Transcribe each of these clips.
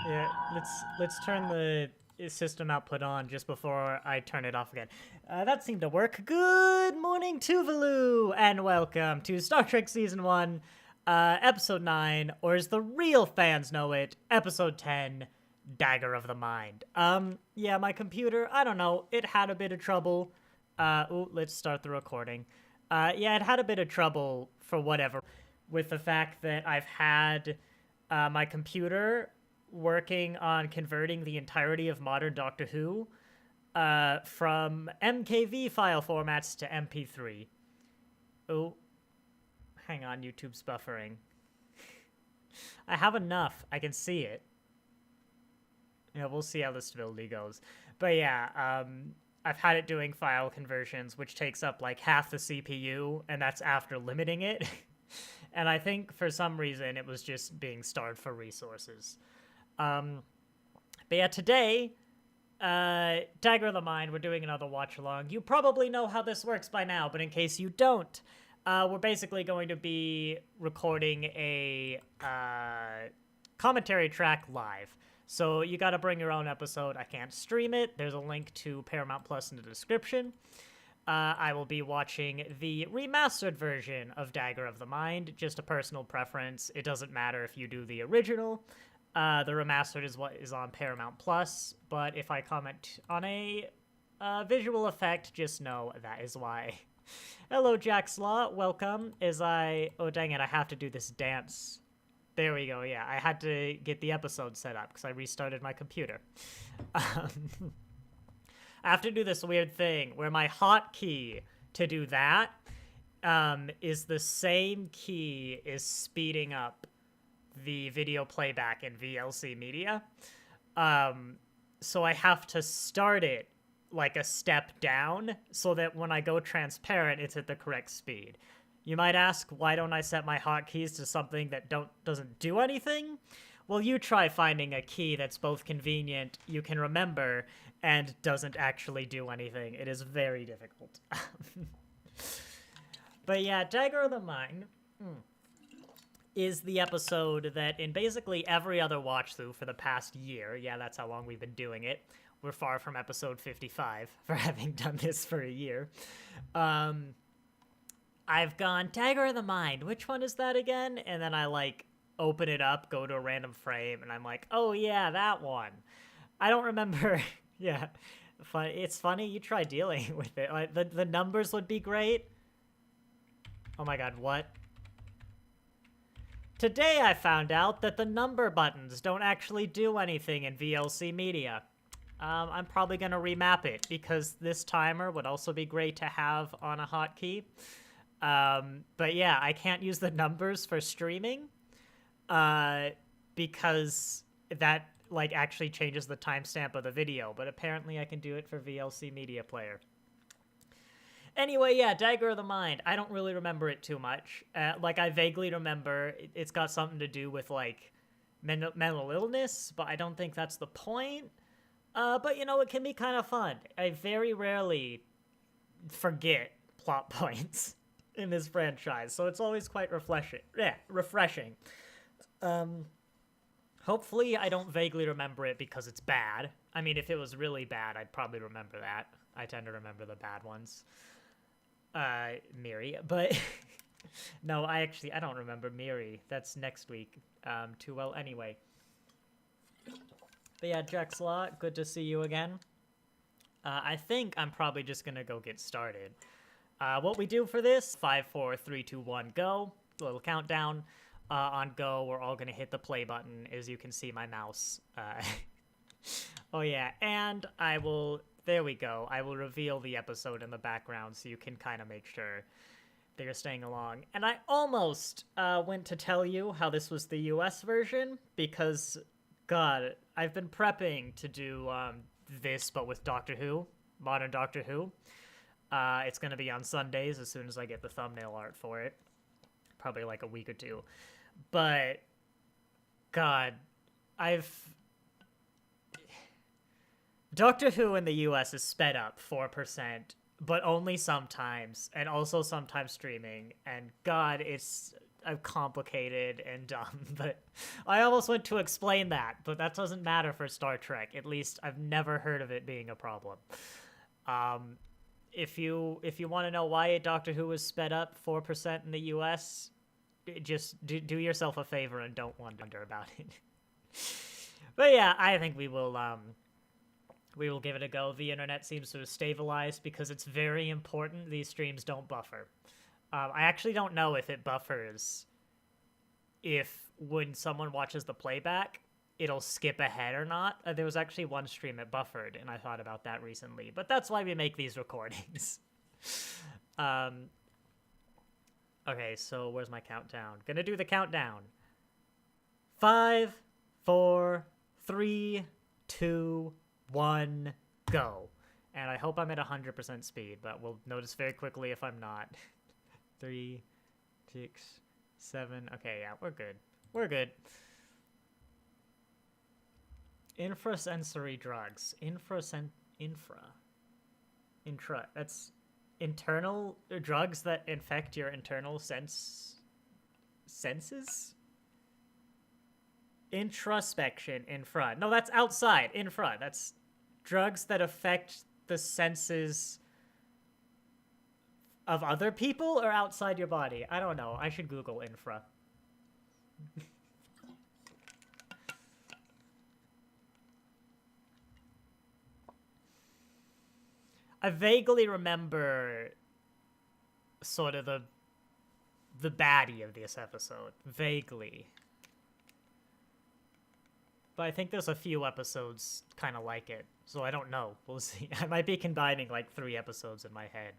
Yeah, let's turn the system output on just before I turn it off again. That seemed to work. Good morning, Tuvalu, and welcome to Star Trek Season 1, Episode 9, or as the real fans know it, Episode 10, Dagger of the Mind. Yeah, my computer, I don't know, it had a bit of trouble. Let's start the recording. Yeah, it had a bit of trouble, for whatever, with the fact that I've had my computer working on converting the entirety of modern Doctor Who from MKV file formats to MP3. Oh, hang on, YouTube's buffering. I have enough. I can see it. Yeah, we'll see how the stability goes. But yeah, I've had it doing file conversions, which takes up like half the CPU, and that's after limiting it. And I think for some reason it was just being starved for resources. But yeah, today, Dagger of the Mind, we're doing another watch along. You probably know how this works by now, but in case you don't, we're basically going to be recording a commentary track live. So you gotta bring your own episode. I can't stream it. There's a link to Paramount Plus in the description. I will be watching the remastered version of Dagger of the Mind, just a personal preference. It doesn't matter if you do the original. The remastered is what is on Paramount Plus, but if I comment on a visual effect, just know that is why. Hello, Jack Slaw. Welcome. Oh, dang it, I have to do this dance. There we go, yeah. I had to get the episode set up because I restarted my computer. I have to do this weird thing where my hotkey to do that is the same key as speeding up the video playback in VLC media. So I have to start it like a step down so that when I go transparent, it's at the correct speed. You might ask, why don't I set my hotkeys to something that doesn't do anything? Well, you try finding a key that's both convenient, you can remember, and doesn't actually do anything. It is very difficult. But yeah, Dagger of the Mind is the episode that in basically every other watch through for the past year, yeah, that's how long we've been doing it. We're far from episode 55 for having done this for a year. I've gone, Dagger of the Mind, which one is that again? And then I, like, open it up, go to a random frame, and I'm like, oh yeah, that one. I don't remember. Yeah, it's funny, you try dealing with it. Like, the numbers would be great. Oh my god, what? Today I found out that the number buttons don't actually do anything in VLC media. I'm probably gonna remap it, because this timer would also be great to have on a hotkey. But yeah, I can't use the numbers for streaming, because that, like, actually changes the timestamp of the video, but apparently I can do it for VLC Media Player. Anyway, yeah, Dagger of the Mind. I don't really remember it too much. Like, I vaguely remember it's got something to do with, like, mental illness, but I don't think that's the point. But, you know, it can be kind of fun. I very rarely forget plot points in this franchise, so it's always quite refreshing. Yeah, refreshing. Hopefully I don't vaguely remember it because it's bad. I mean, if it was really bad, I'd probably remember that. I tend to remember the bad ones. Miri, but no, I don't remember Miri. That's next week, too well anyway. But yeah, Drexla, good to see you again. I think I'm probably just gonna go get started. What we do for this, 5, 4, 3, 2, 1, go. A little countdown. On go, we're all gonna hit the play button, as you can see my mouse. Oh yeah, and there we go. I will reveal the episode in the background so you can kind of make sure that you're staying along. And I almost went to tell you how this was the US version, because, God, I've been prepping to do this, but with Doctor Who, modern Doctor Who. It's going to be on Sundays as soon as I get the thumbnail art for it. Probably like a week or two. But, God, Doctor Who in the US is sped up 4%, but only sometimes, and also sometimes streaming. And God, it's complicated and dumb, but I almost went to explain that, but that doesn't matter for Star Trek. At least I've never heard of it being a problem. If you want to know why Doctor Who was sped up 4% in the US, just do yourself a favor and don't wonder about it. But yeah, I think we will give it a go. The internet seems to have stabilized because it's very important these streams don't buffer. I actually don't know if it buffers if when someone watches the playback, it'll skip ahead or not. There was actually one stream that buffered, and I thought about that recently. But that's why we make these recordings. Okay, so where's my countdown? Gonna do the countdown. 5, 4, 3, 2, 1, go. And I hope I'm at 100% speed, but we'll notice very quickly if I'm not. 3, 6, 7. Okay, yeah, we're good. We're good. Infrasensory drugs. That's internal drugs that infect your internal senses? Introspection, infra. No, that's outside. Infra. That's drugs that affect the senses of other people or outside your body. I don't know. I should Google infra. I vaguely remember sort of the baddie of this episode. Vaguely. But I think there's a few episodes kind of like it. So I don't know. We'll see. I might be combining like 3 episodes in my head.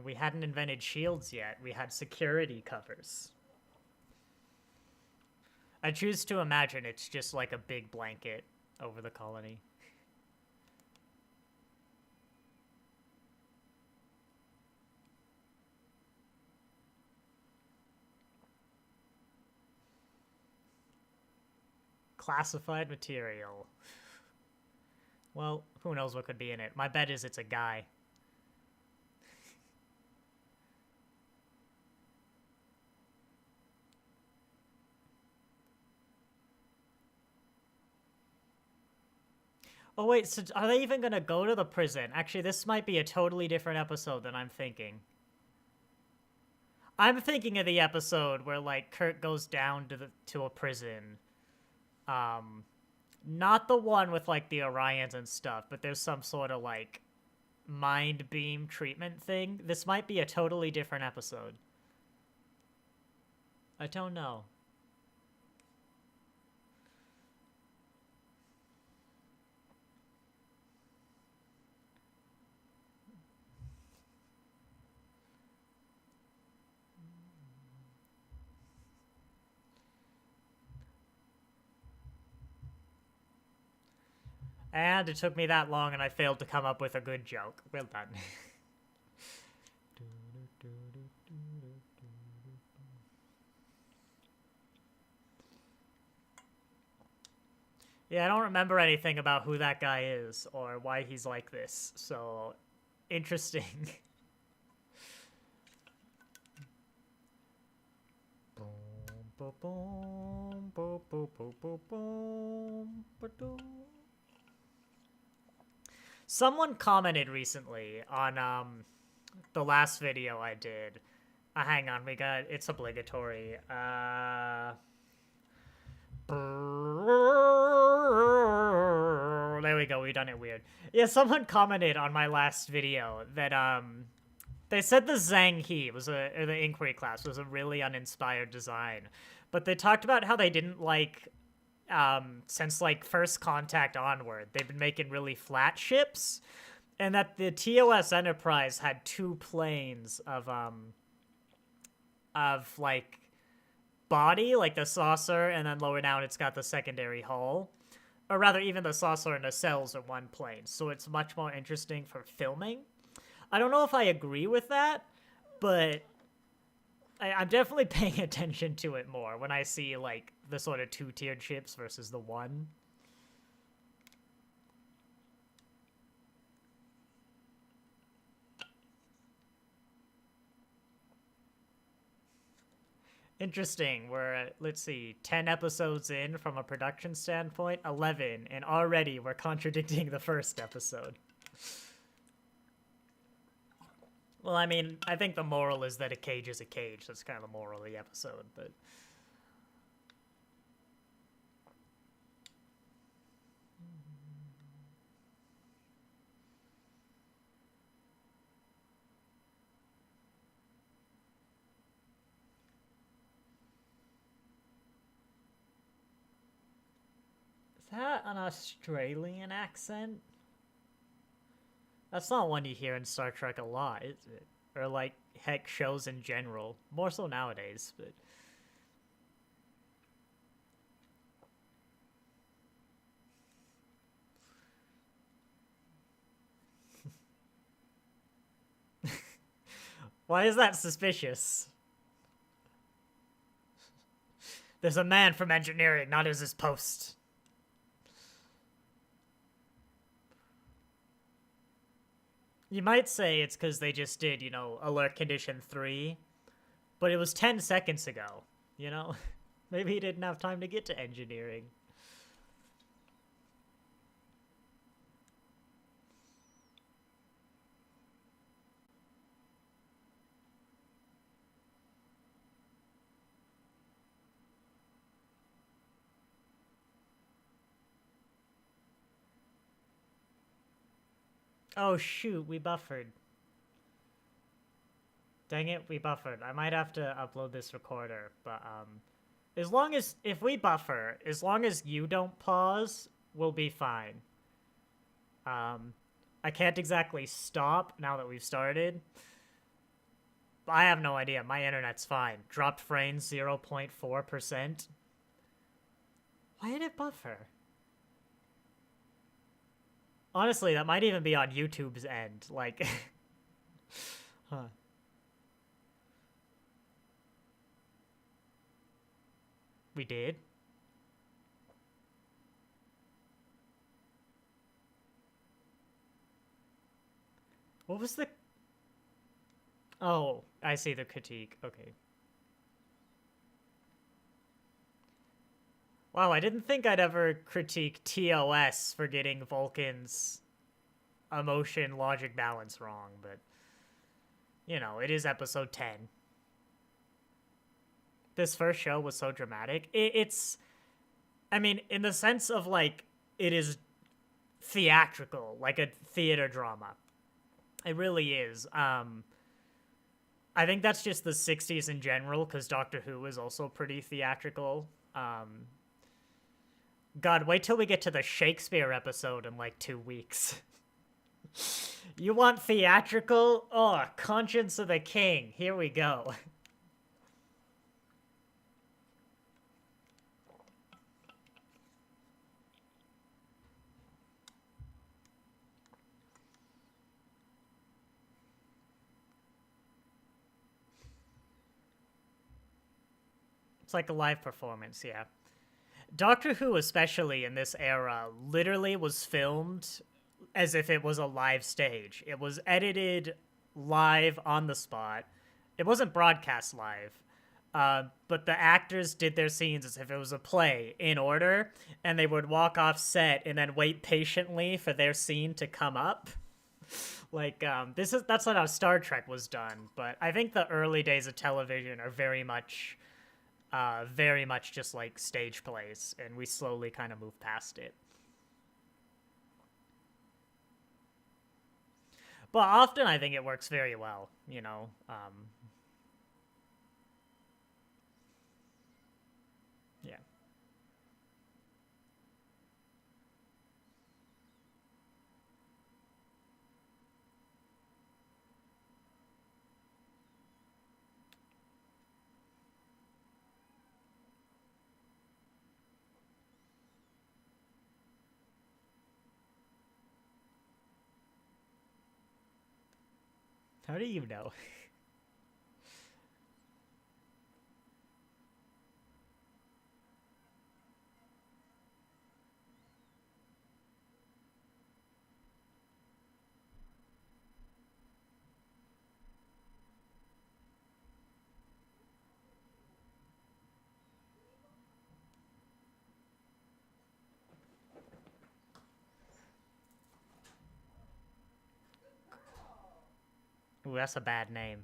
We hadn't invented shields yet. We had security covers. I choose to imagine it's just like a big blanket over the colony. Classified material. Well, who knows what could be in it. My bet is it's a guy. Oh wait, so are they even gonna go to the prison? Actually, this might be a totally different episode than I'm thinking. I'm thinking of the episode where, like, Kirk goes down to a prison. Not the one with, like, the Orions and stuff, but there's some sort of, like, mind beam treatment thing. This might be a totally different episode. I don't know. And it took me that long, and I failed to come up with a good joke. Well done. Yeah, I don't remember anything about who that guy is or why he's like this, so interesting. Someone commented recently on the last video I did. Hang on, it's obligatory. There we go, we done it weird. Yeah, someone commented on my last video that they said the Zhang He or the Inquiry class was a really uninspired design, but they talked about how they didn't like since like First Contact onward, they've been making really flat ships, and that the TOS Enterprise had 2 planes of like body, like the saucer, and then lower down it's got the secondary hull, or rather even the saucer and the cells are one plane, so it's much more interesting for filming. I don't know if I agree with that, but I'm definitely paying attention to it more when I see, like, the sort of 2-tiered ships versus the 1. Interesting. We're, let's see, 10 episodes in from a production standpoint, 11, and already we're contradicting the first episode. Well, I mean, I think the moral is that a cage is a cage. That's kind of the moral of the episode, but... Is that an Australian accent? That's not one you hear in Star Trek a lot, is it? Or, like, heck, shows in general. More so nowadays, but... Why is that suspicious? There's a man from engineering, not as his post. You might say it's because they just did, you know, alert condition 3, but it was 10 seconds ago, you know? Maybe he didn't have time to get to engineering. Oh shoot, we buffered. Dang it, we buffered. I might have to upload this recorder, but as long as, if we buffer, as long as you don't pause, we'll be fine. I can't exactly stop now that we've started. I have no idea. My internet's fine. Dropped frames 0.4%. Why did it buffer? Honestly, that might even be on YouTube's end. Like, huh. We did? What was the... Oh, I see the critique. Okay. Wow, I didn't think I'd ever critique TOS for getting Vulcan's emotion logic balance wrong, but, you know, it is episode 10. This first show was so dramatic. It's, I mean, in the sense of, like, it is theatrical, like a theater drama. It really is. I think that's just the 60s in general, because Doctor Who is also pretty theatrical. God, wait till we get to the Shakespeare episode in, like, 2 weeks. You want theatrical? Oh, Conscience of the King. Here we go. It's like a live performance, yeah. Doctor Who, especially in this era, literally was filmed as if it was a live stage. It was edited live on the spot. It wasn't broadcast live, but the actors did their scenes as if it was a play in order, and they would walk off set and then wait patiently for their scene to come up. Like, that's not how Star Trek was done, but I think the early days of television are very much just like stage plays, and we slowly kind of move past it. But often I think it works very well, you know. Yeah. How do you know? Ooh, that's a bad name.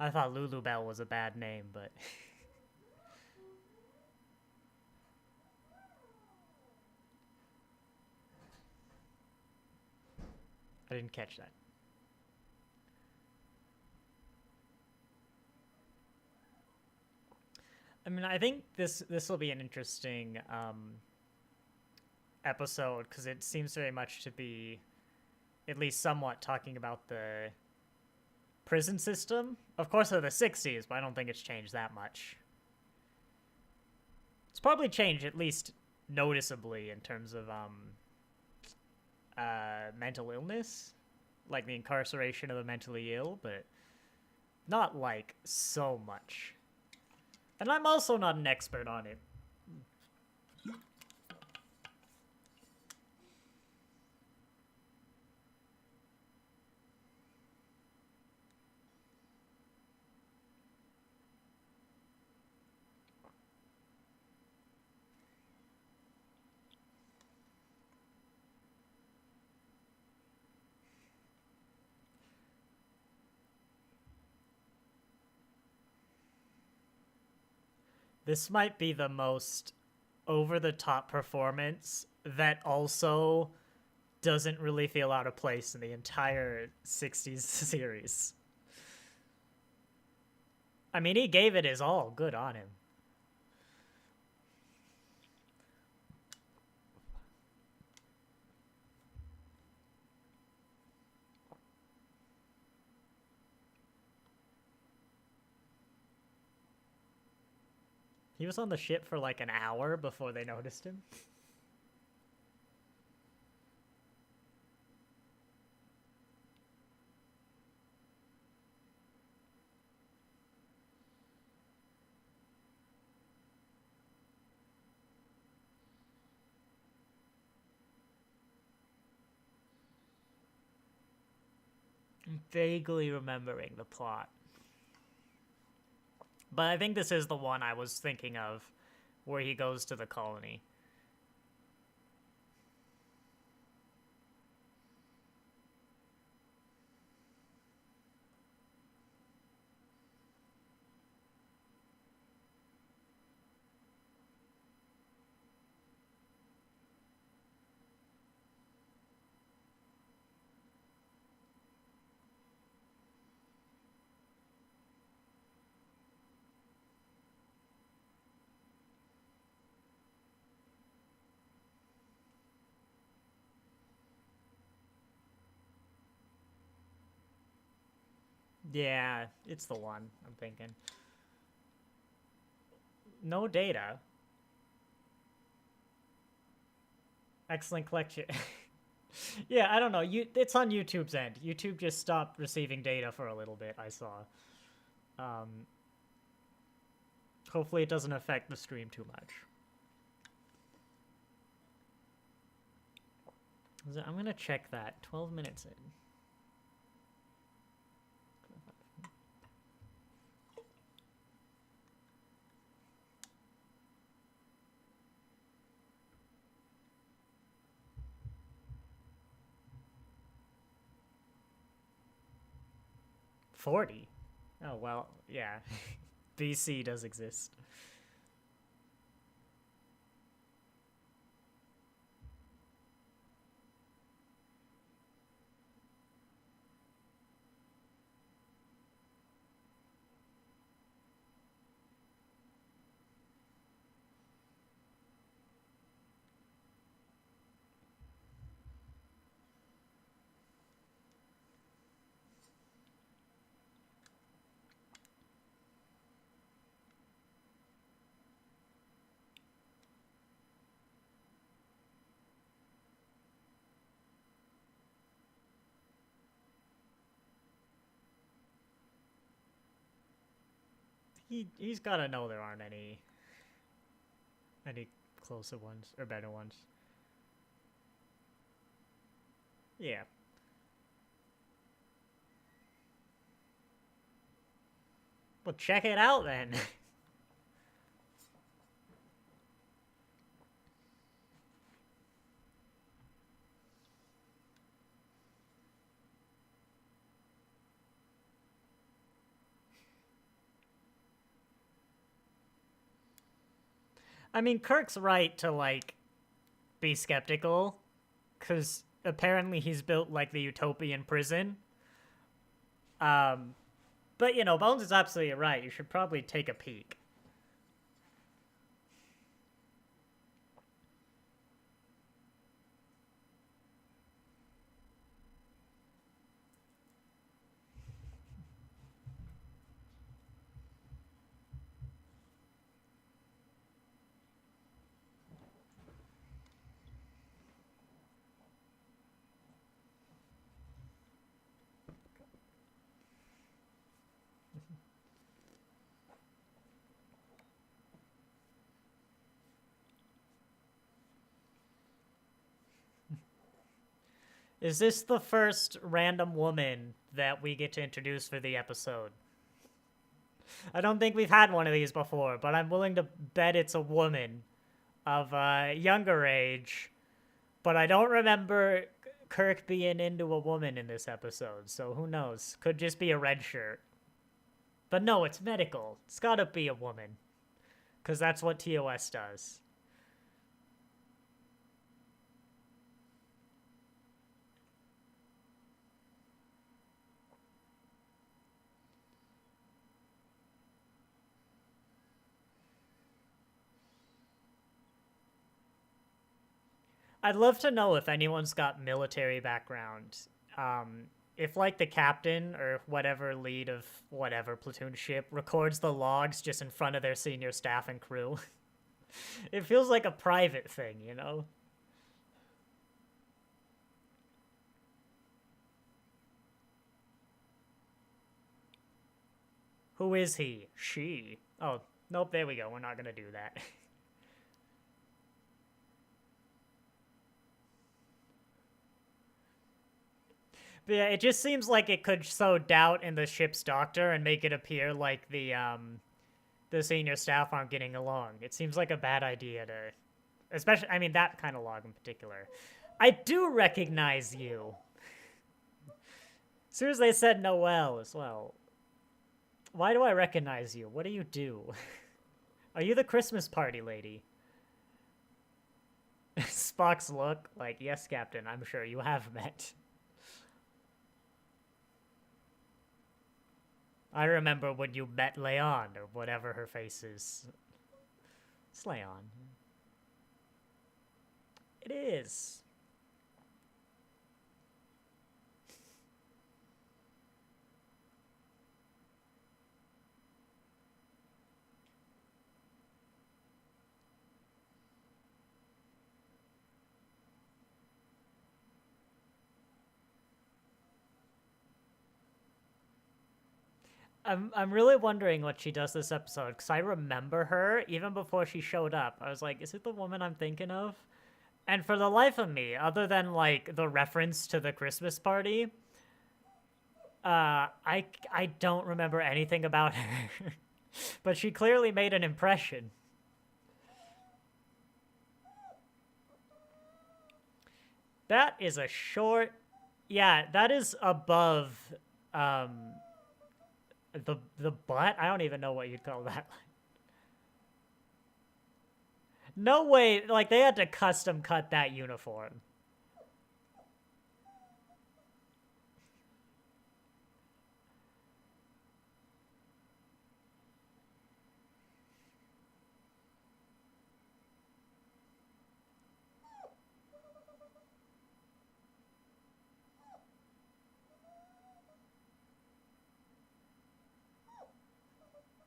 I thought Lulubelle was a bad name, but... I didn't catch that. I mean, I think this will be an interesting episode, because it seems very much to be at least somewhat talking about the prison system. Of course, of the 60s, but I don't think it's changed that much. It's probably changed at least noticeably in terms of mental illness, like the incarceration of the mentally ill, but not like so much. And I'm also not an expert on it. This might be the most over-the-top performance that also doesn't really feel out of place in the entire 60s series. I mean, he gave it his all. Good on him. He was on the ship for like an hour before they noticed him. I'm vaguely remembering the plot. But I think this is the one I was thinking of, where he goes to the colony. Yeah, it's the one, I'm thinking. No data. Excellent collection. Yeah, I don't know. It's on YouTube's end. YouTube just stopped receiving data for a little bit, I saw. Hopefully it doesn't affect the stream too much. I'm gonna check that. 12 minutes in. $40? Oh, well, yeah. BC does exist. He's gotta know there aren't any closer ones or better ones. Yeah. Well, check it out then. I mean, Kirk's right to, like, be skeptical, because apparently he's built, like, the utopian prison. But, you know, Bones is absolutely right. You should probably take a peek. Is this the first random woman that we get to introduce for the episode? I don't think we've had one of these before, but I'm willing to bet it's a woman of a younger age. But I don't remember Kirk being into a woman in this episode, so who knows? Could just be a red shirt. But no, it's medical. It's gotta be a woman. Because that's what TOS does. I'd love to know if anyone's got military background. If, like, the captain or whatever lead of whatever platoon ship records the logs just in front of their senior staff and crew. It feels like a private thing, you know? Who is he? She. Oh, nope, there we go. We're not gonna do that. But yeah, it just seems like it could sow doubt in the ship's doctor and make it appear like the senior staff aren't getting along. It seems like a bad idea to, especially, I mean, that kind of log in particular. I do recognize you. As soon as they said Noel as well. Why do I recognize you? What do you do? Are you the Christmas party lady? Spock's look, like, yes, Captain, I'm sure you have met. I remember when you met Leon, or whatever her face is. It's Leon. It is. I'm really wondering what she does this episode, because I remember her even before she showed up. I was like, is it the woman I'm thinking of? And for the life of me, other than, like, the reference to the Christmas party, I don't remember anything about her. But she clearly made an impression. That is a short... Yeah, that is above, the butt? I don't even know what you'd call that. No way, like, they had to custom cut that uniform.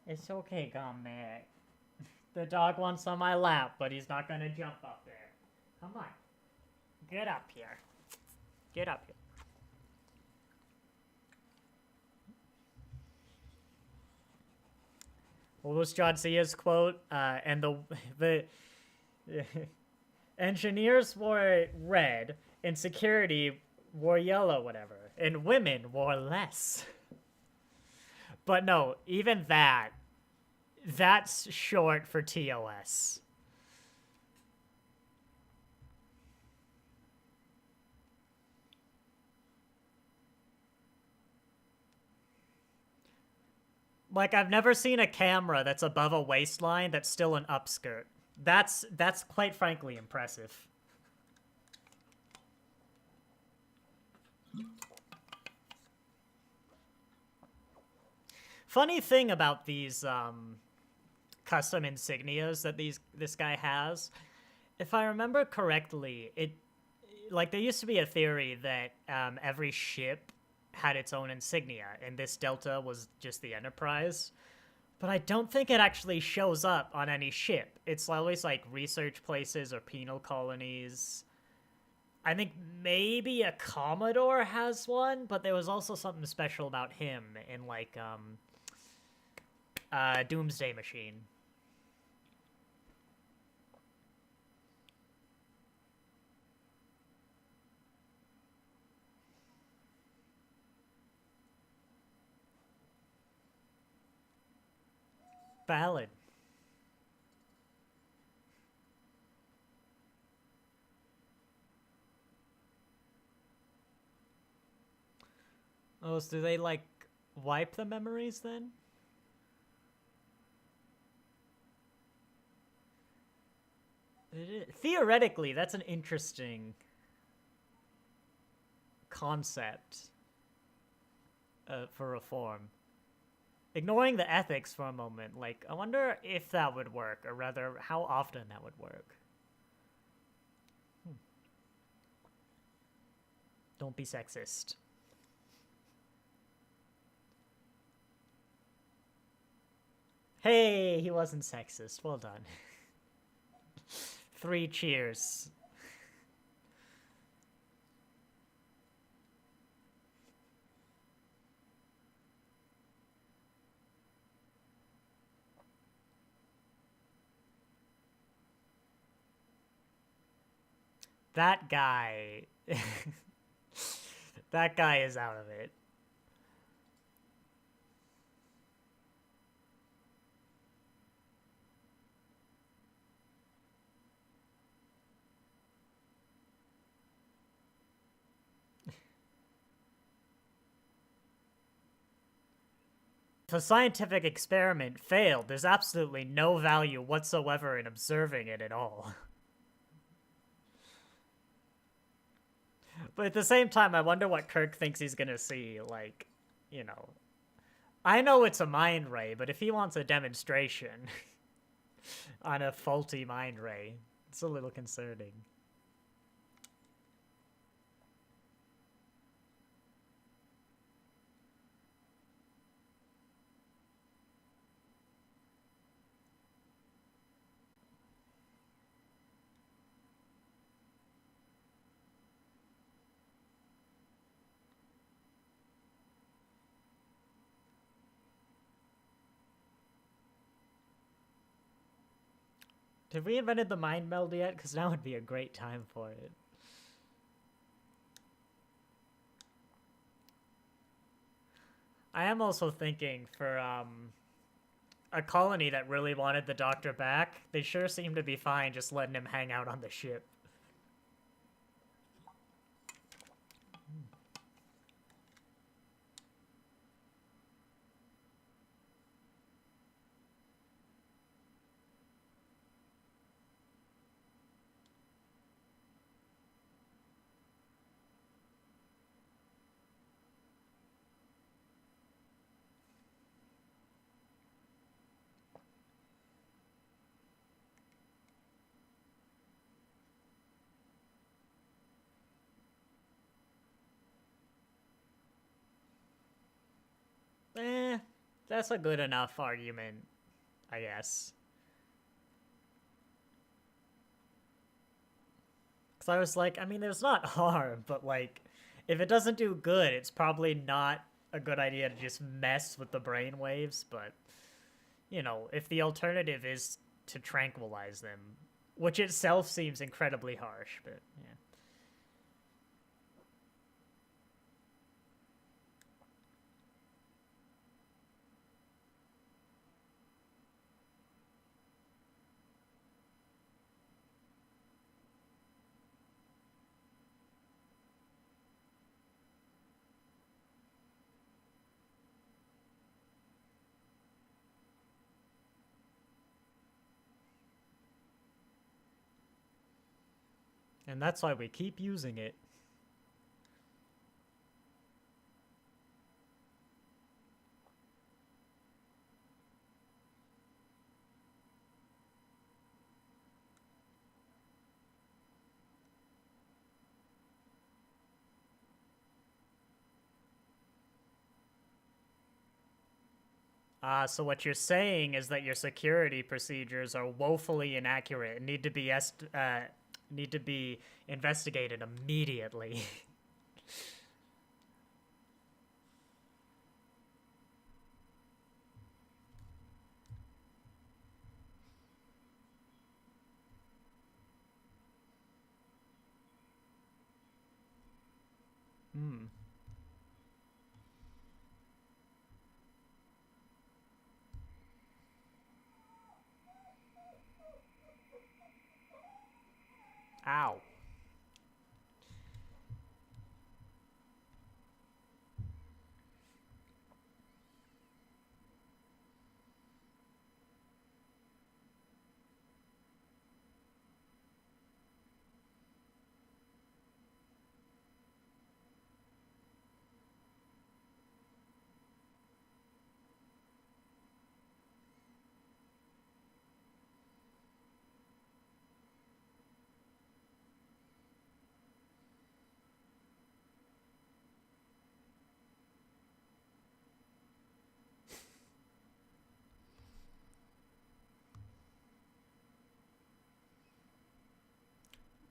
It's okay, Gomek. The dog wants on my lap, but he's not gonna jump up there. Come on. Get up here. Get up here. What was John Cena's quote? And the engineers wore red, and security wore yellow, whatever, and women wore less. But no, even that's short for TOS. Like, I've never seen a camera that's above a waistline that's still an upskirt. That's quite frankly impressive. Funny thing about these custom insignias that this guy has, if I remember correctly, like there used to be a theory that every ship had its own insignia, and this Delta was just the Enterprise. But I don't think it actually shows up on any ship. It's always like research places or penal colonies. I think maybe a Commodore has one, but there was also something special about him in like Doomsday Machine. Valid. Oh, so do they like wipe the memories then? Theoretically, that's an interesting concept for reform. Ignoring the ethics for a moment, like, I wonder if that would work, or rather, how often that would work. Don't be sexist. Hey, he wasn't sexist. Well done. 3 cheers. That guy... that guy is out of it. If a scientific experiment failed, there's absolutely no value whatsoever in observing it at all. But at the same time, I wonder what Kirk thinks he's gonna see, like, you know. I know it's a mind ray, but if he wants a demonstration on a faulty mind ray, it's a little concerning. Have we invented the mind meld yet? Because now would be a great time for it. I am also thinking for a colony that really wanted the Doctor back, they sure seem to be fine just letting him hang out on the ship. That's a good enough argument, I guess. Because I was like, I mean, there's not harm, but like, if it doesn't do good, it's probably not a good idea to just mess with the brain waves, but, you know, if the alternative is to tranquilize them, which itself seems incredibly harsh, but, yeah. And that's why we keep using it. So what you're saying is that your security procedures are woefully inaccurate and need to be investigated immediately. Hmm. Ow.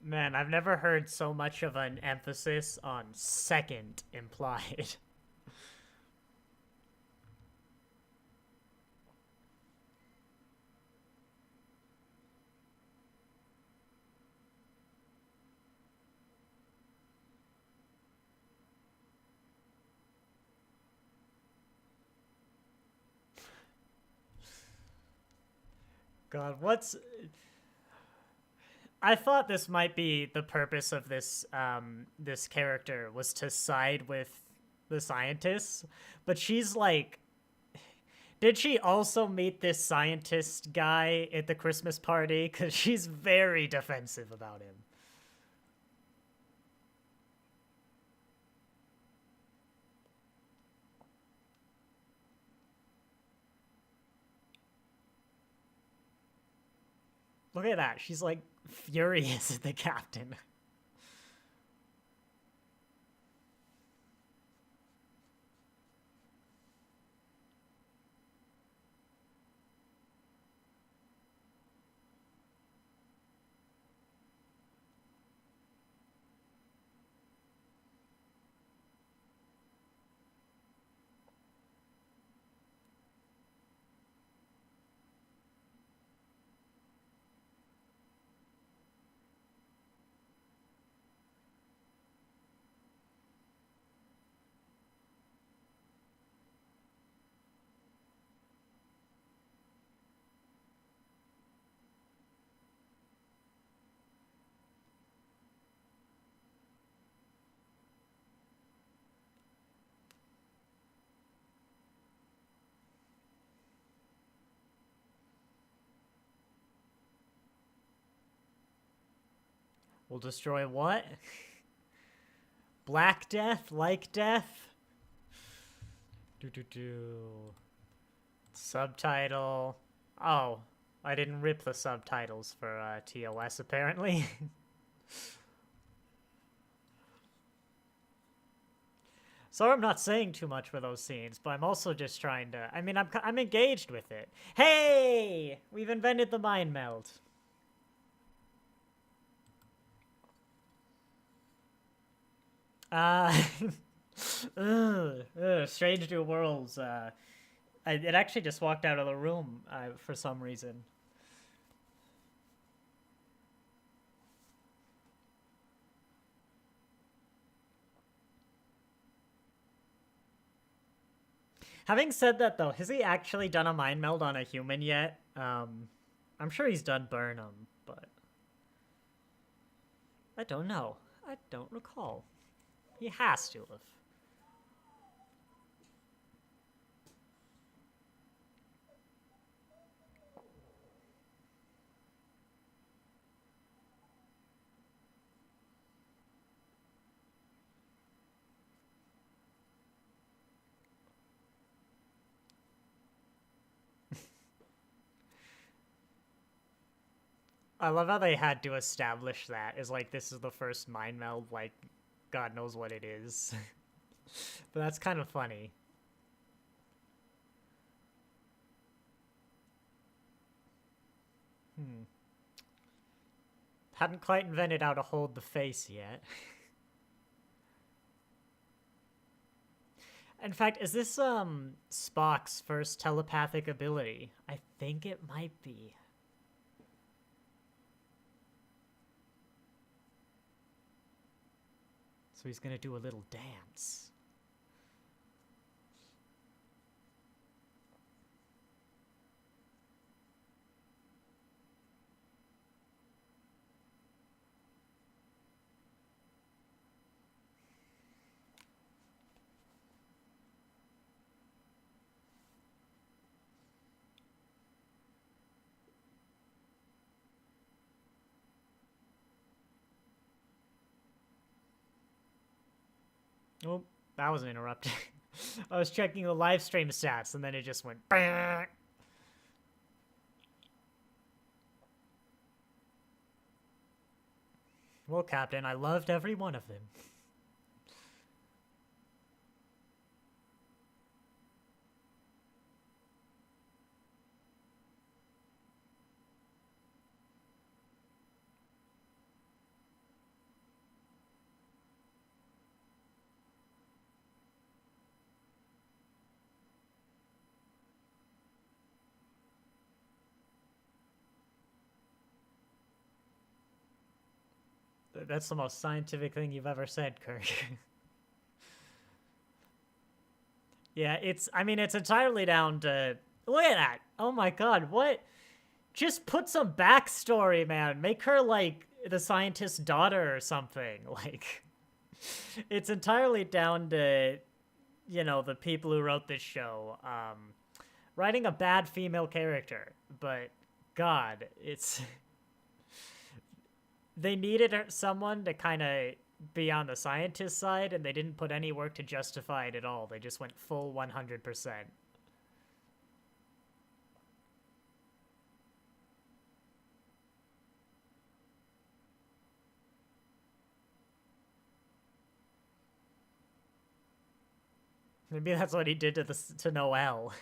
Man, I've never heard so much of an emphasis on second implied. God, I thought this might be the purpose of this character was to side with the scientists, but she's like, did she also meet this scientist guy at the Christmas party? Because she's very defensive about him. Look at that. She's like furious at the captain. Will destroy what? Black death? Like death? Subtitle. Oh, I didn't rip the subtitles for TOS apparently. So I'm not saying too much for those scenes, but I'm also just trying to. I mean, I'm engaged with it. Hey, we've invented the mind meld. Strange New Worlds. It actually just walked out of the room for some reason. Having said that, though, has he actually done a mind meld on a human yet? I'm sure he's done Burnham, but I don't know. I don't recall. He has to have. I love how they had to establish that as like this is the first mind meld, like God knows what it is. But that's kind of funny. Hadn't quite invented how to hold the face yet. In fact, is this Spock's first telepathic ability? I think it might be. So he's gonna do a little dance. Oh, that was interrupted. I was checking the live stream stats and then it just went. Bah! Well, Captain, I loved every one of them. That's the most scientific thing you've ever said, Kirk. Yeah, I mean, it's entirely down to, look at that. Oh my God, what? Just put some backstory, man. Make her like the scientist's daughter or something. Like, it's entirely down to, you know, the people who wrote this show, writing a bad female character. But God, it's, they needed someone to kind of be on the scientist side, and they didn't put any work to justify it at all. They just went full 100%. Maybe that's what he did to Noelle.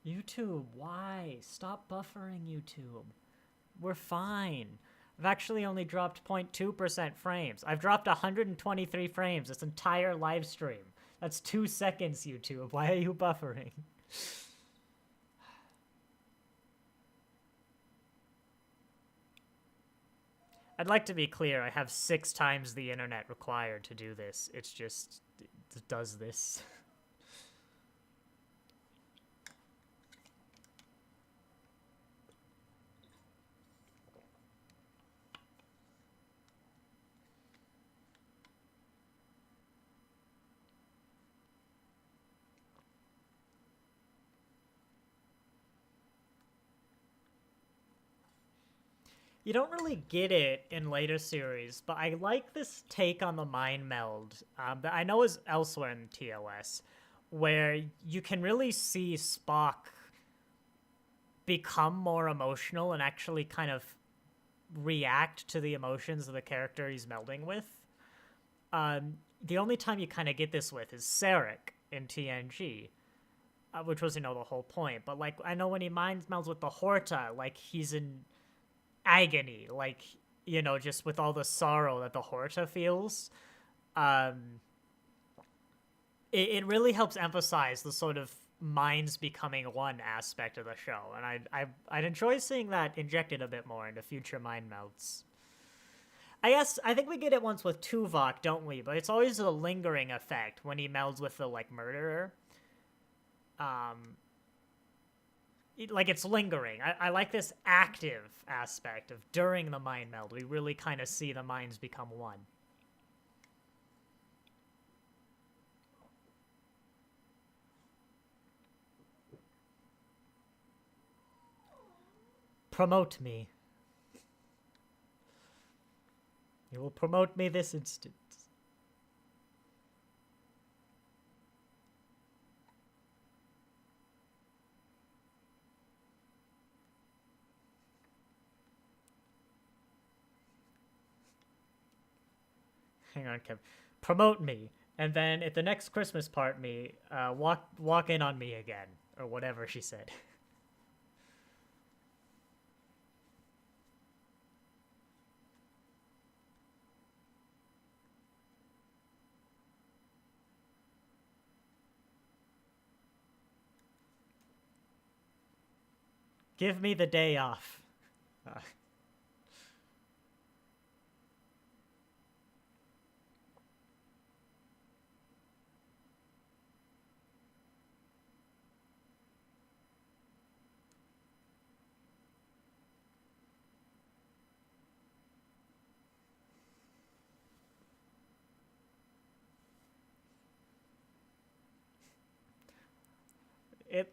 YouTube, why? Stop buffering, YouTube. We're fine. I've actually only dropped 0.2% frames. I've dropped 123 frames this entire live stream. That's 2 seconds, YouTube. Why are you buffering? I'd like to be clear, I have 6 times the internet required to do this. It's just, it does this. You don't really get it in later series, but I like this take on the mind meld that I know is elsewhere in TOS, where you can really see Spock become more emotional and actually kind of react to the emotions of the character he's melding with. The only time you kind of get this with is Sarek in TNG, which was, you know, the whole point. But, like, I know when he mind melds with the Horta, like, he's in agony, like, you know, just with all the sorrow that the Horta feels. It really helps emphasize the sort of minds becoming one aspect of the show, and I'd enjoy seeing that injected a bit more into future mind melds. I think we get it once with Tuvok, don't we? But it's always a lingering effect when he melds with the, like, murderer. Like, it's lingering. I like this active aspect of during the mind meld. We really kind of see the minds become one. promote me. You will promote me this instant. Hang on, Kev. Promote me, and then at the next Christmas party, walk in on me again, or whatever she said. Give me the day off.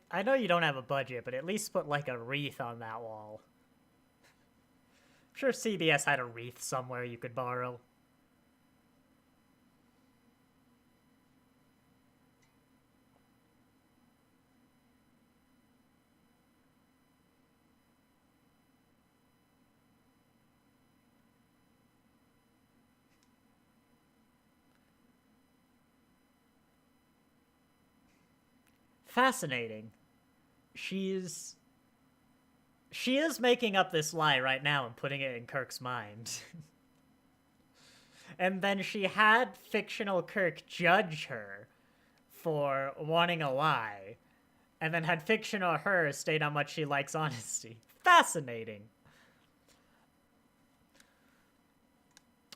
I know you don't have a budget, but at least put like a wreath on that wall. I'm sure CBS had a wreath somewhere you could borrow. Fascinating. She is making up this lie right now and putting it in Kirk's mind. And then she had fictional Kirk judge her for wanting a lie, and then had fictional her state how much she likes honesty. Fascinating.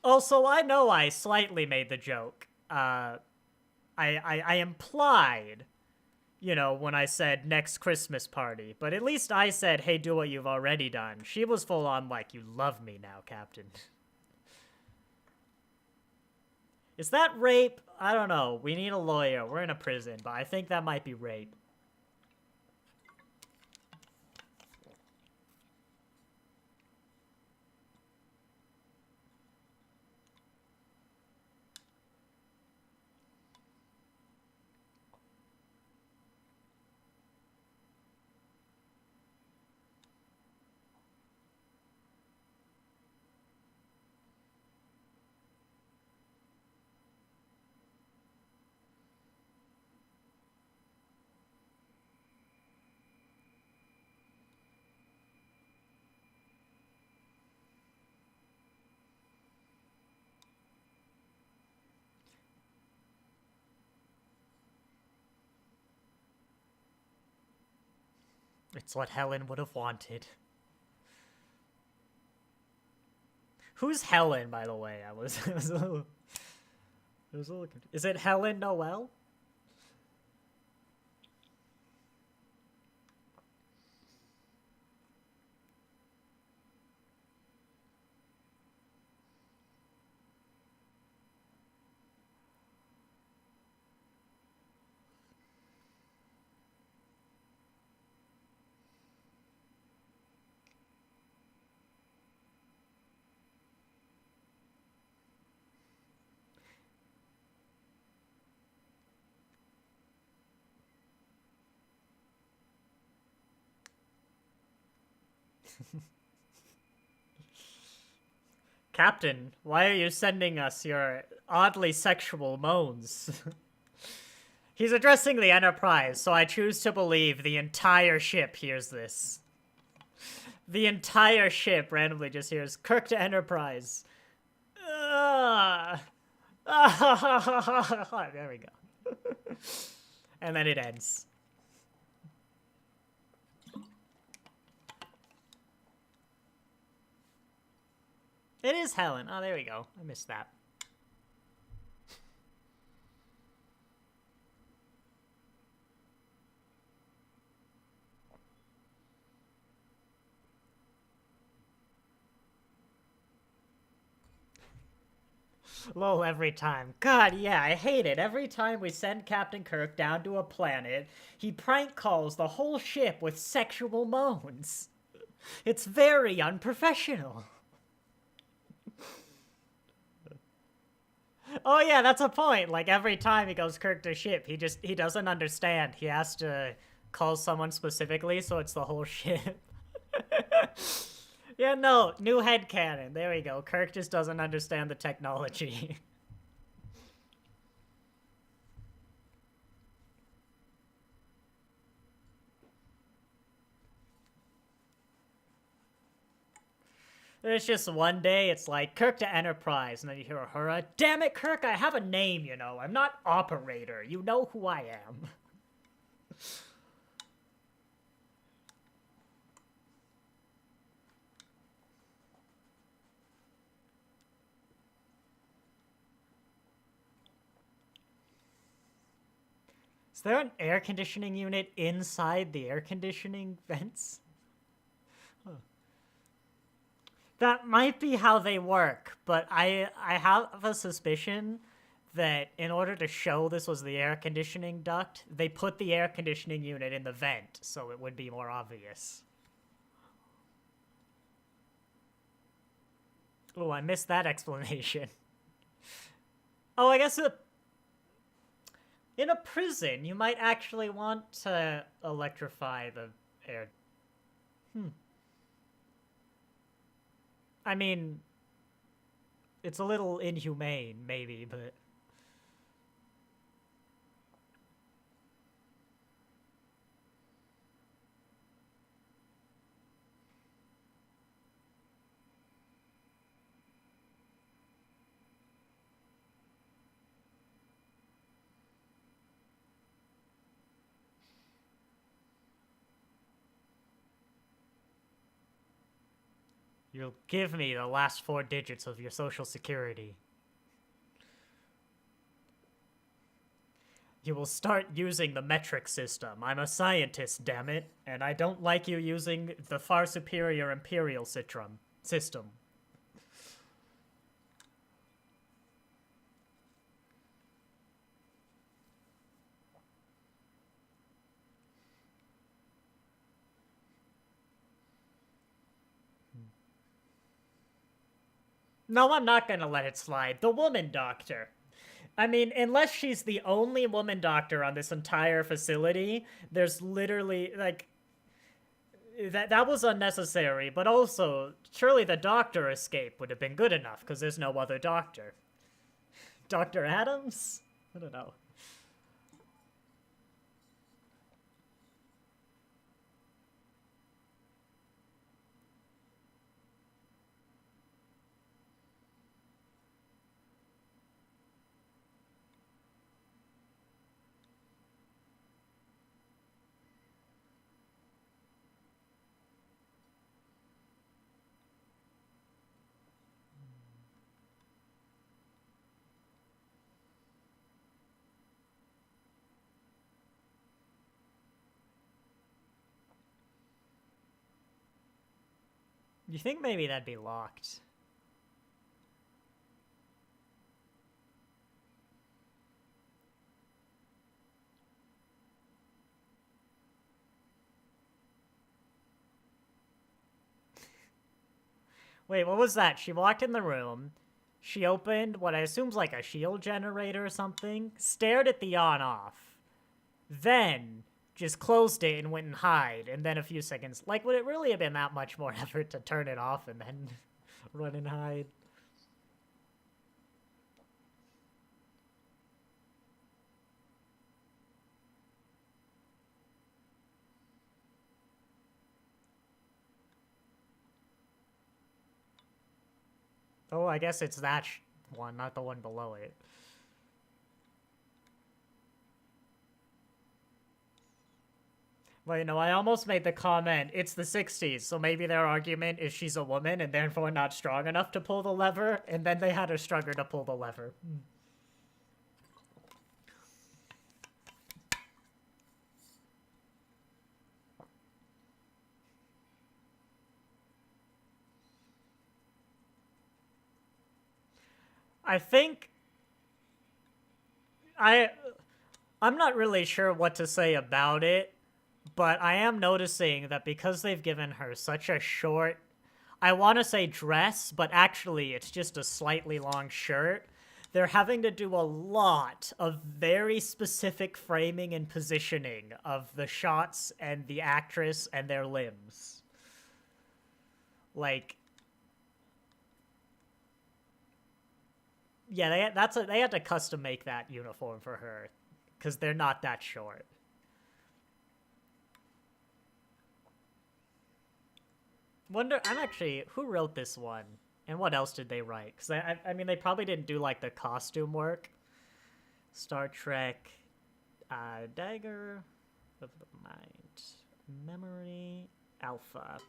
Also, I know I slightly made the joke. I implied, you know, when I said next Christmas party, but at least I said, hey, do what you've already done. She was full on like, you love me now, Captain. Is that rape? I don't know. We need a lawyer. We're in a prison, but I think that might be rape. It's what Helen would have wanted. Who's Helen, by the way? I was a little confused. Is it Helen Noel? Captain, why are you sending us your oddly sexual moans? He's addressing the Enterprise, so I choose to believe the entire ship hears this. The entire ship randomly just hears, Kirk to Enterprise. There we go. And then it ends. It is Helen. Oh, there we go. I missed that. Lol, every time. God, yeah, I hate it. Every time we send Captain Kirk down to a planet, he prank calls the whole ship with sexual moans. It's very unprofessional. Oh yeah, that's a point. Like every time he goes Kirk to ship, he doesn't understand. He has to call someone specifically, so it's the whole ship. Yeah, no, new headcanon. There we go. Kirk just doesn't understand the technology. There's just one day, it's like, Kirk to Enterprise, and then you hear Uhura, damn it, Kirk, I have a name, you know. I'm not Operator. You know who I am. Is there an air conditioning unit inside the air conditioning vents? Huh. That might be how they work, but I have a suspicion that in order to show this was the air conditioning duct, they put the air conditioning unit in the vent, so it would be more obvious. Oh, I missed that explanation. Oh, I guess in a prison, you might actually want to electrify the air. I mean, it's a little inhumane, maybe, but... You'll give me the last 4 digits of your social security. You will start using the metric system. I'm a scientist, damn it, and I don't like you using the far superior imperial system. No, I'm not gonna let it slide. The woman doctor. I mean, unless she's the only woman doctor on this entire facility, there's literally, like... That was unnecessary, but also, surely the doctor escape would have been good enough, because there's no other doctor. Dr. Adams? I don't know. You think maybe that'd be locked? Wait, what was that? She walked in the room, she opened what I assume's like a shield generator or something, stared at the on-off, then just closed it and went and hide, and then a few seconds... Like, would it really have been that much more effort to turn it off and then run and hide? Oh, I guess it's that one, not the one below it. Well, you know, I almost made the comment, it's the 60s, so maybe their argument is she's a woman and therefore not strong enough to pull the lever, and then they had her struggle to pull the lever. I think... I'm not really sure what to say about it, But I am noticing that because they've given her such a short, I want to say dress, but actually it's just a slightly long shirt, they're having to do a lot of very specific framing and positioning of the shots and the actress and their limbs. Like, yeah, they had to custom make that uniform for her because they're not that short. Wonder, who wrote this one? And what else did they write? Because, I mean, they probably didn't do, like, the costume work. Star Trek, Dagger of the Mind, Memory, Alpha.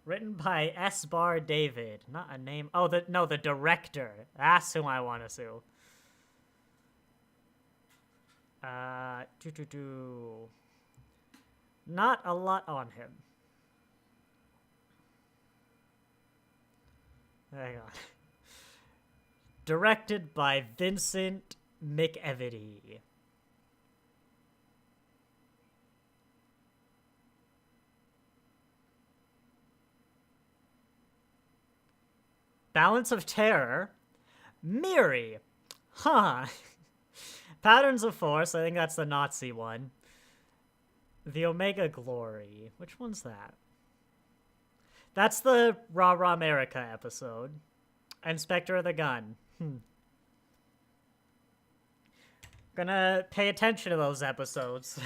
Written by S. Bar David. Not a name. Oh, the director. That's who I want to sue. Not a lot on him. Hang on. Directed by Vincent McEvity. Balance of Terror. Miri. Huh. Patterns of Force, I think that's the Nazi one. The Omega Glory. Which one's that? That's the Rah Rah America episode. Inspector of the Gun. Gonna pay attention to those episodes.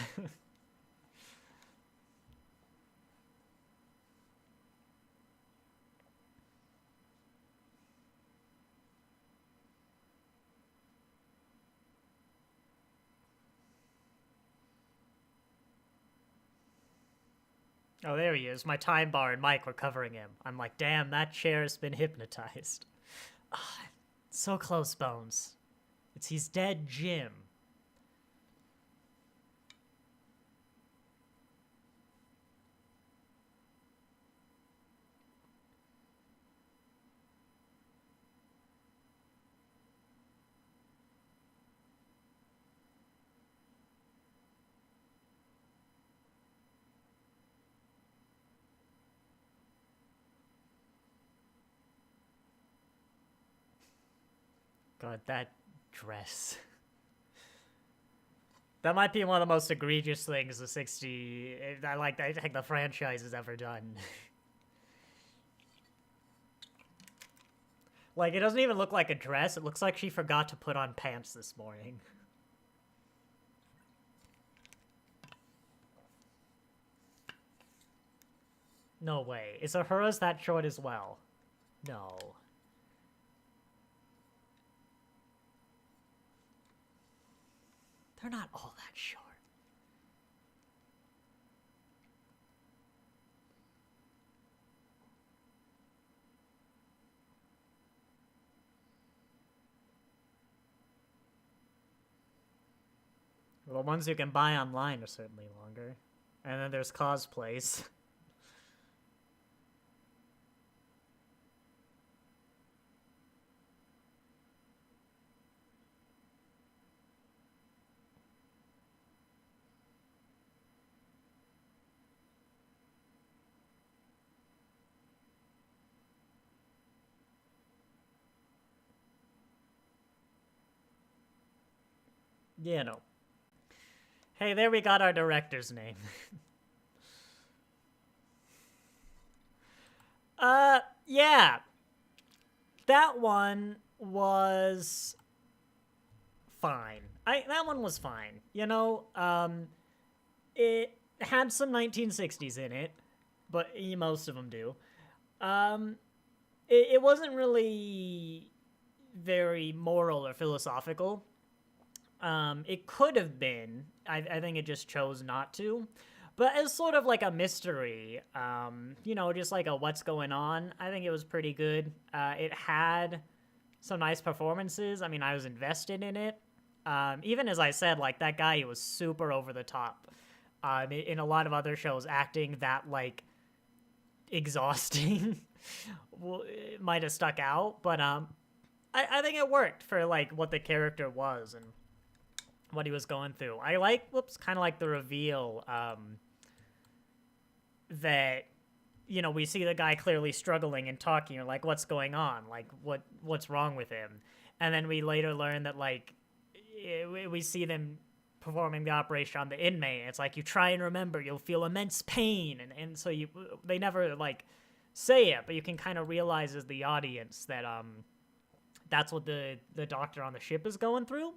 Oh, there he is. My time bar and mic were covering him. I'm like, damn, that chair's been hypnotized. So close, Bones. He's dead, Jim. God, that dress. That might be one of the most egregious things the 60... I think the franchise has ever done. Like, it doesn't even look like a dress. It looks like she forgot to put on pants this morning. No way. Is Uhura's that short as well? No. They're not all that short. Well, the ones you can buy online are certainly longer. And then there's cosplays. Yeah, no. Hey, there we got our director's name. Yeah. That one was fine. That one was fine. You know, it had some 1960s in it, but most of them do. It wasn't really very moral or philosophical. It could have been. I think it just chose not to. But as sort of like a mystery, you know, just like a what's going on, I think it was pretty good. It had some nice performances. I mean, I was invested in it. Even as I said, like, that guy, he was super over the top. In a lot of other shows, acting that, like, exhausting. it might have stuck out, but I think it worked for like what the character was and what he was going through. I like kind of like the reveal that we see the guy clearly struggling and talking, or like what's going on, like what's wrong with him, and then we later learn that like we see them performing the operation on the inmate. It's like, you try and remember, you'll feel immense pain, and so they never like say it, but you can kind of realize as the audience that that's what the doctor on the ship is going through.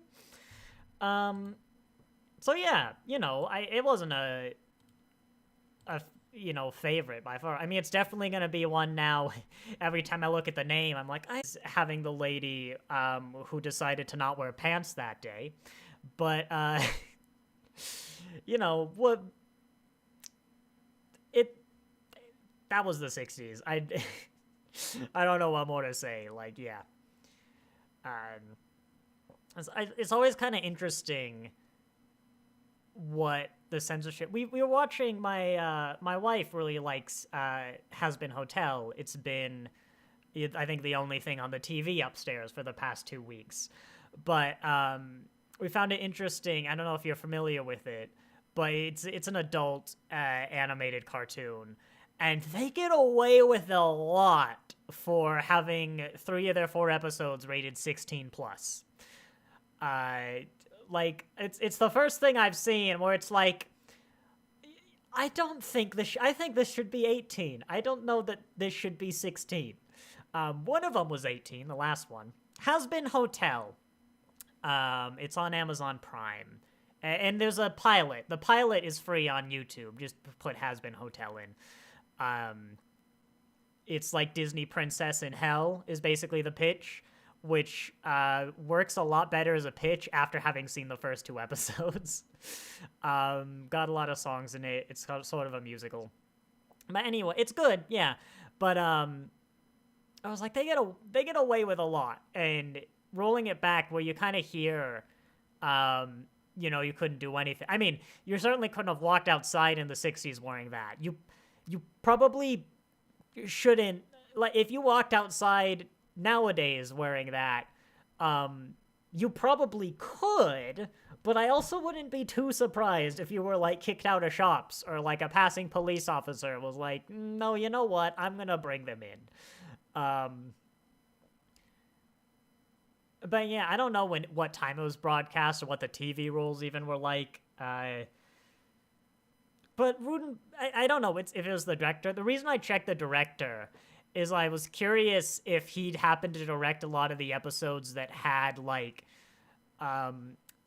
So yeah, it wasn't a favorite by far. I mean, it's definitely gonna be one now. Every time I look at the name, I'm like, having the lady who decided to not wear pants that day. But what that was the 60s. I don't know what more to say. Like, yeah. It's always kind of interesting what the censorship. We were watching, my wife really likes Has Been Hotel. It's been, I think, the only thing on the TV upstairs for the past 2 weeks. But we found it interesting. I don't know if you're familiar with it, but it's an adult animated cartoon, and they get away with a lot for having 3 of their 4 episodes rated 16 plus. Like, it's the first thing I've seen where it's like, I don't think I think this should be 18. I don't know that this should be 16. One of them was 18, the last one. Has Been Hotel. It's on Amazon Prime. And there's a pilot. The pilot is free on YouTube. Just put Has Been Hotel in. It's like Disney Princess in Hell is basically the pitch, which works a lot better as a pitch after having seen the first 2 episodes. Got a lot of songs in it. It's sort of a musical. But anyway, it's good, yeah. But I was like, they get away with a lot. And rolling it back where you kind of hear, you couldn't do anything. I mean, you certainly couldn't have walked outside in the 60s wearing that. You probably shouldn't, like, if you walked outside nowadays wearing that, you probably could, but I also wouldn't be too surprised if you were, like, kicked out of shops, or, like, a passing police officer was like, no, you know what, I'm gonna bring them in. But yeah, I don't know what time it was broadcast or what the TV rules even were like. But Rudin, I don't know if it was the director. The reason I checked the director is I was curious if he'd happened to direct a lot of the episodes that had, like,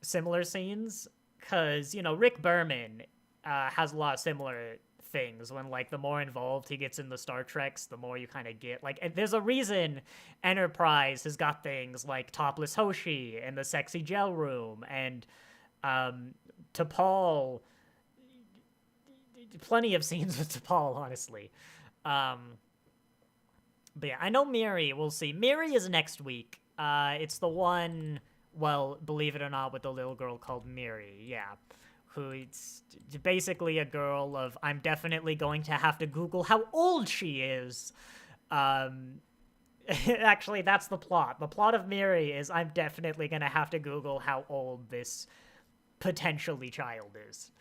similar scenes. Because, Rick Berman has a lot of similar things. When, like, the more involved he gets in the Star Treks, the more you kind of get. Like, there's a reason Enterprise has got things like Topless Hoshi and the Sexy Gel Room and T'Pol. Plenty of scenes with T'Pol, honestly. But yeah, I know Miri, we'll see. Miri is next week. It's the one, well, believe it or not, with the little girl called Miri, yeah. Who it's basically a girl of, I'm definitely going to have to Google how old she is. Actually, that's the plot. The plot of Miri is, I'm definitely going to have to Google how old this potentially child is.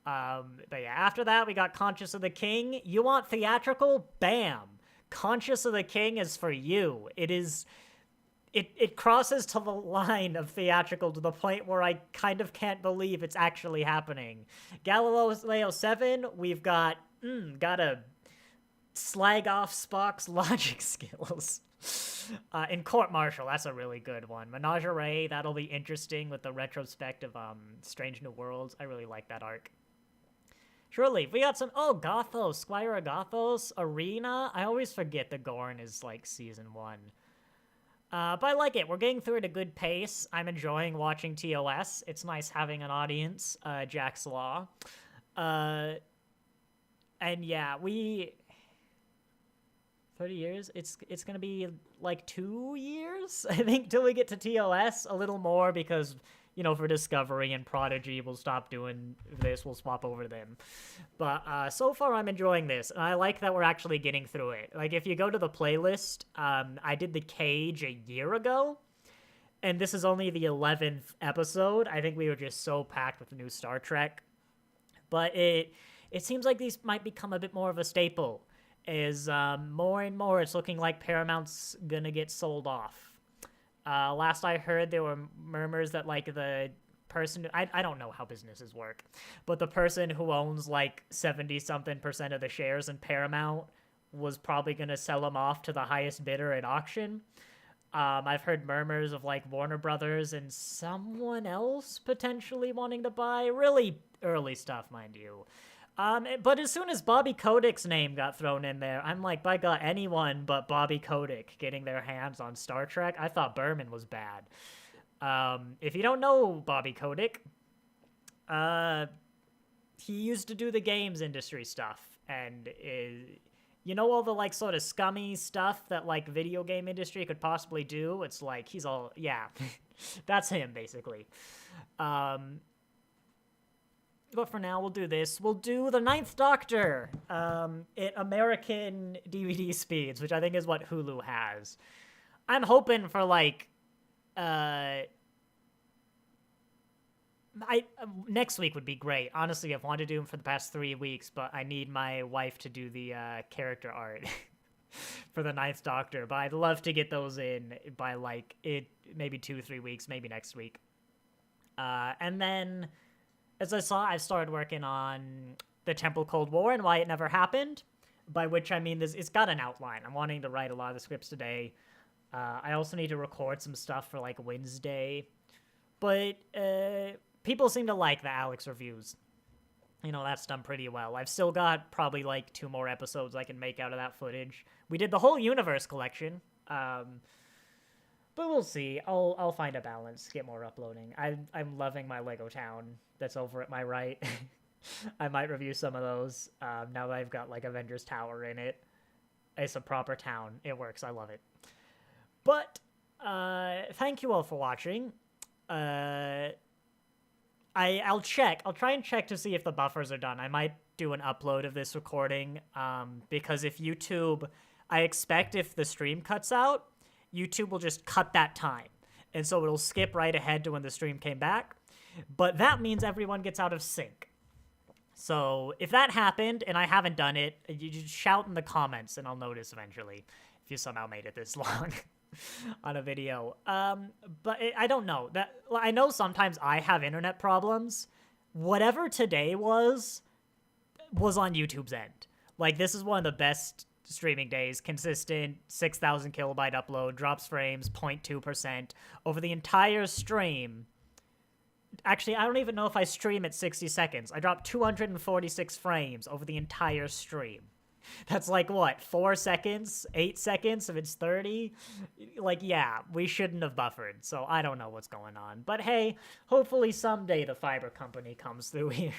But yeah, after that, we got Conscious of the King. You want theatrical? Bam! Conscious of the King is for you. It crosses to the line of theatrical to the point where I kind of can't believe it's actually happening. Galileo 7, we've gotta slag off Spock's logic skills. In Court Martial, that's a really good one. Menagerie, that'll be interesting with the retrospect of Strange New Worlds. I really like that arc. Surely, we got some, Gothos, Squire of Gothos, Arena. I always forget the Gorn is, like, season 1. But I like it. We're getting through at a good pace. I'm enjoying watching TOS. It's nice having an audience, Jack's Law. And yeah, 30 years? It's gonna be, like, 2 years, I think, till we get to TOS. A little more because, for Discovery and Prodigy, we'll stop doing this. We'll swap over to them. But so far, I'm enjoying this. And I like that we're actually getting through it. Like, if you go to the playlist, I did The Cage a year ago. And this is only the 11th episode. I think we were just so packed with new Star Trek. But it seems like these might become a bit more of a staple. As more and more, it's looking like Paramount's gonna get sold off. Last I heard, there were murmurs that, like, the person... I don't know how businesses work. But the person who owns, like, 70-something% of the shares in Paramount was probably gonna sell them off to the highest bidder at auction. I've heard murmurs of, like, Warner Brothers and someone else potentially wanting to buy. Really early stuff, mind you. But as soon as Bobby Kodak's name got thrown in there, I'm like, by God, anyone but Bobby Kodak getting their hands on Star Trek? I thought Berman was bad. If you don't know Bobby Kodak, he used to do the games industry stuff, and all the, like, sort of scummy stuff that, like, video game industry could possibly do? It's like, he's all, yeah, that's him, basically. But for now, we'll do this. We'll do The Ninth Doctor at American DVD speeds, which I think is what Hulu has. I'm hoping for, like, next week would be great. Honestly, I've wanted to do them for the past 3 weeks, but I need my wife to do the character art for The Ninth Doctor. But I'd love to get those in by, like, maybe 2-3 weeks, maybe next week. And then... as I saw, I've started working on the Temple Cold War and why it never happened, by which I mean it's got an outline. I'm wanting to write a lot of the scripts today. I also need to record some stuff for, like, Wednesday. But people seem to like the Alex reviews. That's done pretty well. I've still got probably, like, 2 more episodes I can make out of that footage. We did the whole Universe collection. But we'll see. I'll find a balance, get more uploading. I'm loving my Lego town that's over at my right. I might review some of those now that I've got, like, Avengers Tower in it. It's a proper town. It works. I love it. But thank you all for watching. I'll check. I'll try and check to see if the buffers are done. I might do an upload of this recording because if YouTube... I expect if the stream cuts out, YouTube will just cut that time. And so it'll skip right ahead to when the stream came back. But that means everyone gets out of sync. So if that happened and I haven't done it, you just shout in the comments and I'll notice eventually if you somehow made it this long on a video. But I don't know. I know sometimes I have internet problems. Whatever today was on YouTube's end. Like, this is one of the best streaming days, consistent 6,000 kilobyte upload, drops frames 0.2% over the entire stream. Actually, I don't even know if I stream at 60 seconds. I dropped 246 frames over the entire stream. That's like, what, 4 seconds? 8 seconds if it's 30? Like, yeah, we shouldn't have buffered, so I don't know what's going on. But hey, hopefully someday the fiber company comes through here.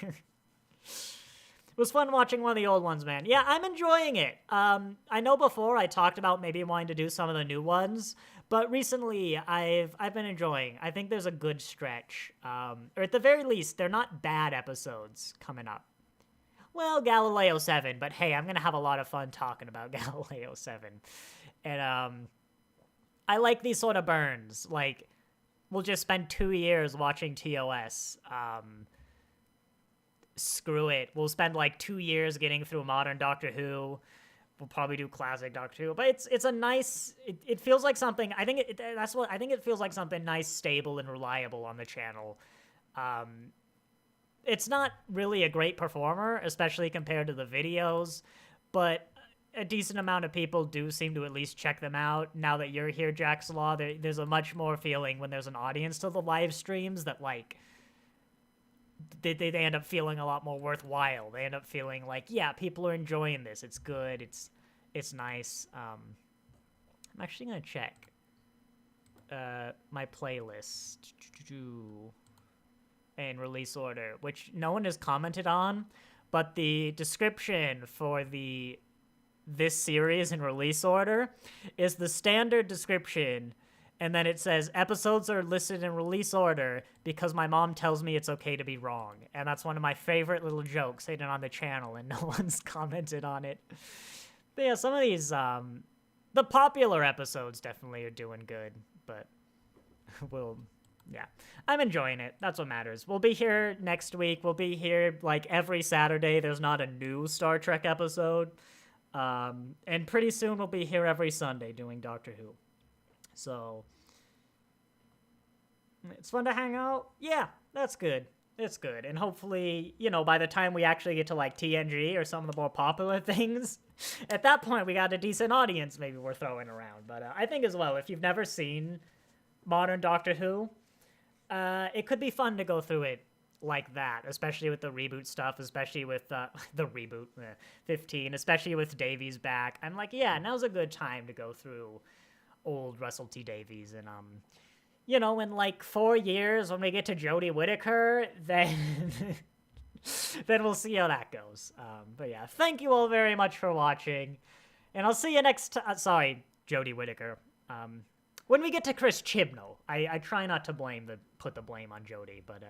It was fun watching one of the old ones, man. Yeah, I'm enjoying it. I know before I talked about maybe wanting to do some of the new ones, but recently I've been enjoying. I think there's a good stretch. Or at the very least, they're not bad episodes coming up. Well, Galileo 7, but hey, I'm going to have a lot of fun talking about Galileo 7. And I like these sort of burns. Like, we'll just spend 2 years watching TOS. Screw it. We'll spend like 2 years getting through modern Doctor Who. We'll probably do classic Doctor Who, but it's a nice. It feels like something. I think it feels like something nice, stable, and reliable on the channel. It's not really a great performer, especially compared to the videos, but a decent amount of people do seem to at least check them out. Now that you're here, Jack's Law, there's a much more feeling when there's an audience to the live streams that, like, they end up feeling a lot more worthwhile. They end up feeling like, yeah, people are enjoying this. It's good. It's nice. I'm actually going to check my playlist and release order, which no one has commented on, but the description for this series in release order is the standard description And then it says, episodes are listed in release order because my mom tells me it's okay to be wrong. And that's one of my favorite little jokes hidden on the channel, and no one's commented on it. But yeah, some of these, the popular episodes definitely are doing good, but yeah. I'm enjoying it. That's what matters. We'll be here next week. We'll be here, like, every Saturday. There's not a new Star Trek episode. And pretty soon we'll be here every Sunday doing Doctor Who. So, it's fun to hang out. Yeah, that's good. It's good. And hopefully, you know, by the time we actually get to, like, TNG or some of the more popular things, at that point we got a decent audience maybe we're throwing around. But I think as well, if you've never seen modern Doctor Who, it could be fun to go through it like that, especially with the reboot stuff, especially with the reboot 15, especially with Davies back. I'm like, yeah, now's a good time to go through old Russell T Davies, and you know, in like 4 years when we get to Jodie Whittaker, then then we'll see how that goes. But yeah, thank you all very much for watching, and I'll see you next time. Sorry, Jodie Whittaker. When we get to Chris Chibnall, I try not to put the blame on Jodie, but